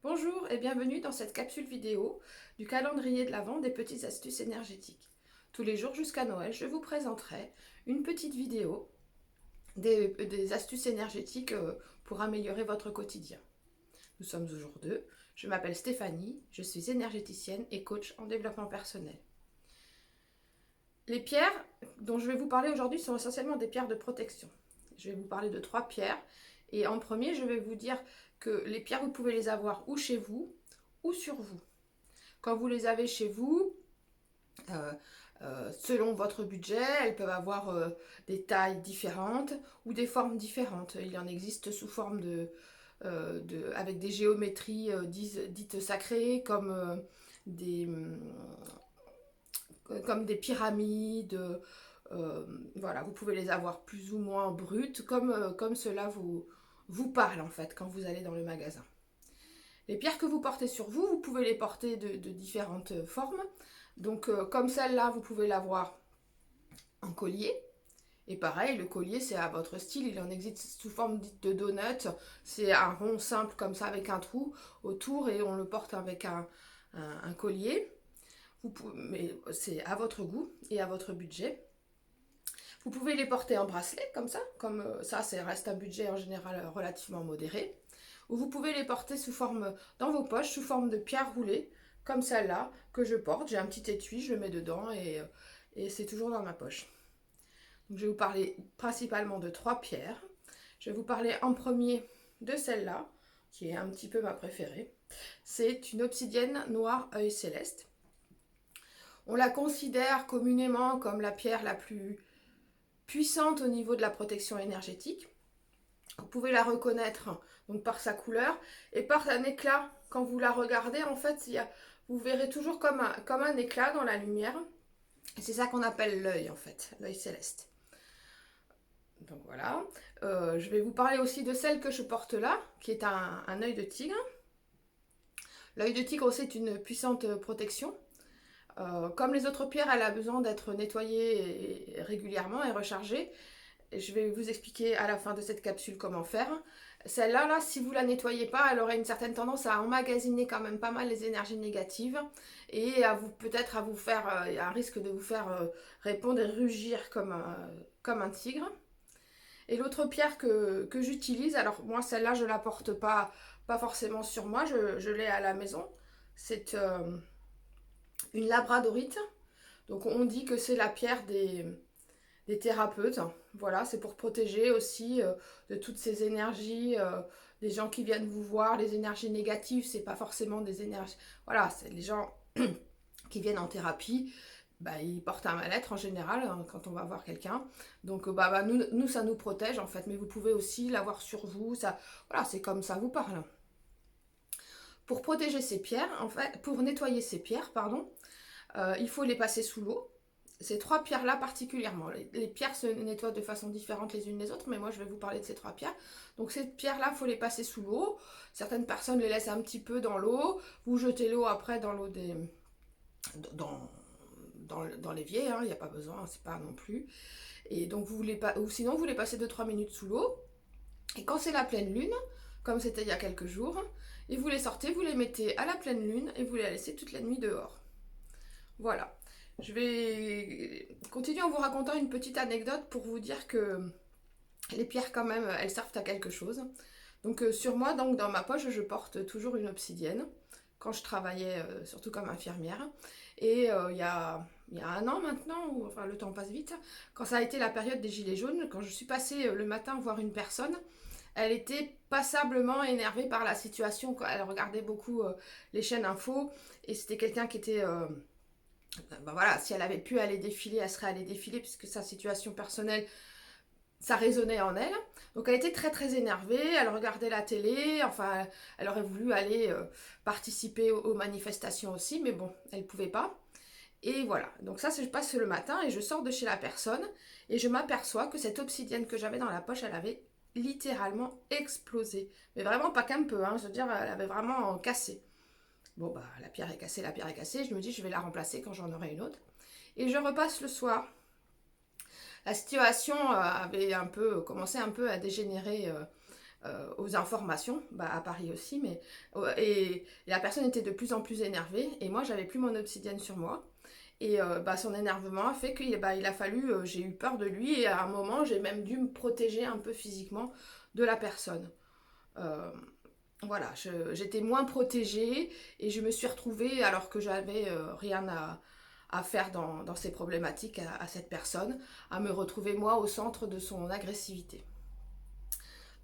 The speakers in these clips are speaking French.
Bonjour et bienvenue dans cette capsule vidéo du calendrier de l'Avent des petites astuces énergétiques. Tous les jours jusqu'à Noël, je vous présenterai une petite vidéo des astuces énergétiques pour améliorer votre quotidien. Nous sommes au jour 2. Je m'appelle Stéphanie, je suis énergéticienne et coach en développement personnel. Les pierres dont je vais vous parler aujourd'hui sont essentiellement des pierres de protection. Je vais vous parler de 3 pierres et en premier, je vais vous dire que les pierres, vous pouvez les avoir ou chez vous ou sur vous. Quand vous les avez chez vous, selon votre budget, elles peuvent avoir des tailles différentes ou des formes différentes. Il en existe sous forme avec des géométries dites sacrées des, comme des pyramides. Voilà, vous pouvez les avoir plus ou moins brutes, comme cela vous parle en fait quand vous allez dans le magasin. Les pierres que vous portez sur vous, vous pouvez les porter de différentes formes. Donc comme celle-là, vous pouvez l'avoir en collier. Et pareil, le collier, c'est à votre style. Il en existe sous forme de donut. C'est un rond simple comme ça avec un trou autour et on le porte avec un collier. Mais c'est à votre goût et à votre budget. Vous pouvez les porter en bracelet comme ça reste un budget en général relativement modéré. Ou vous pouvez les porter dans vos poches sous forme de pierre roulée, comme celle-là que je porte. J'ai un petit étui, je le mets dedans et c'est toujours dans ma poche. Donc je vais vous parler principalement de 3 pierres. Je vais vous parler en premier de celle-là, qui est un petit peu ma préférée. C'est une obsidienne noire œil céleste. On la considère communément comme la pierre la plus puissante au niveau de la protection énergétique. Vous pouvez la reconnaître donc par sa couleur et par un éclat. Quand vous la regardez, en fait, vous verrez toujours comme un éclat dans la lumière. Et c'est ça qu'on appelle l'œil, en fait, l'œil céleste. Donc voilà. Je vais vous parler aussi de celle que je porte là, qui est un œil de tigre. L'œil de tigre, c'est une puissante protection. Comme les autres pierres, elle a besoin d'être nettoyée régulièrement et rechargée. Je vais vous expliquer à la fin de cette capsule comment faire. Celle-là, si vous la nettoyez pas, elle aurait une certaine tendance à emmagasiner quand même pas mal les énergies négatives et peut-être à vous faire, un risque de vous faire répondre et rugir comme un tigre. Et l'autre pierre que j'utilise, alors moi celle-là je la porte pas forcément sur moi, je l'ai à la maison. C'est une labradorite. Donc on dit que c'est la pierre des thérapeutes. Voilà, c'est pour protéger aussi de toutes ces énergies, des gens qui viennent vous voir, les énergies négatives, c'est pas forcément des énergies. Voilà, c'est les gens qui viennent en thérapie, ils portent un mal-être en général quand on va voir quelqu'un. Donc nous, ça nous protège en fait, mais vous pouvez aussi l'avoir sur vous. Ça, voilà, c'est comme ça vous parle. Pour protéger ces pierres, en fait, pour nettoyer ces pierres, pardon, il faut les passer sous l'eau. Ces 3 pierres-là particulièrement. Les pierres se nettoient de façon différente les unes les autres, mais moi je vais vous parler de ces 3 pierres. Donc ces pierres-là, il faut les passer sous l'eau. Certaines personnes les laissent un petit peu dans l'eau. Vous jetez l'eau après dans l'eau dans l'évier, il n'y a pas besoin, c'est pas non plus. Et donc ou sinon vous les passez 2-3 minutes sous l'eau. Et quand c'est la pleine lune, comme c'était il y a quelques jours, et vous les sortez, vous les mettez à la pleine lune et vous les laissez toute la nuit dehors. Voilà. Je vais continuer en vous racontant une petite anecdote pour vous dire que les pierres quand même, elles servent à quelque chose. Donc sur moi, donc dans ma poche, je porte toujours une obsidienne quand je travaillais surtout comme infirmière. Et il y a un an maintenant, enfin le temps passe vite, quand ça a été la période des gilets jaunes, quand je suis passée le matin voir une personne, elle était passablement énervée par la situation. Elle regardait beaucoup les chaînes info et c'était quelqu'un qui était voilà, si elle avait pu aller défiler, elle serait allée défiler puisque sa situation personnelle, ça résonnait en elle. Donc elle était très très énervée, elle regardait la télé, enfin elle aurait voulu aller participer aux manifestations aussi, mais bon, elle ne pouvait pas. Et voilà, donc ça, je passe le matin et je sors de chez la personne et je m'aperçois que cette obsidienne que j'avais dans la poche, elle avait littéralement explosé. Mais vraiment pas qu'un peu, je veux dire, elle avait vraiment cassé. Bon, la pierre est cassée, la pierre est cassée. Je me dis, je vais la remplacer quand j'en aurai une autre. Et je repasse le soir. La situation avait commencé un peu à dégénérer aux informations, à Paris aussi, mais et la personne était de plus en plus énervée, et moi j'avais plus mon obsidienne sur moi. Et son énervement a fait qu'il il a fallu, j'ai eu peur de lui, et à un moment j'ai même dû me protéger un peu physiquement de la personne. Euh, voilà, j'étais moins protégée, et je me suis retrouvée, alors que j'avais rien à faire dans ces problématiques à cette personne, à me retrouver moi au centre de son agressivité.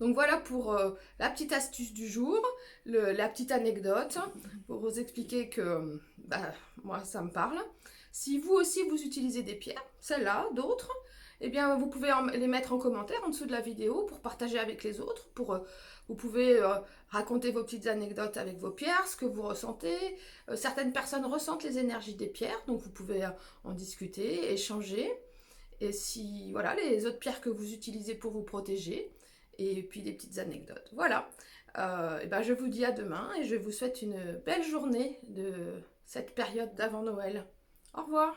Donc voilà pour la petite astuce du jour, la petite anecdote, pour vous expliquer que moi ça me parle. Si vous aussi vous utilisez des pierres, celles-là, d'autres, eh bien vous pouvez les mettre en commentaire en dessous de la vidéo pour partager avec les autres. Vous pouvez raconter vos petites anecdotes avec vos pierres, ce que vous ressentez. Certaines personnes ressentent les énergies des pierres, donc vous pouvez en discuter, échanger. Et si, voilà, les autres pierres que vous utilisez pour vous protéger, et puis des petites anecdotes. Voilà, je vous dis à demain, et je vous souhaite une belle journée de cette période d'avant Noël. Au revoir.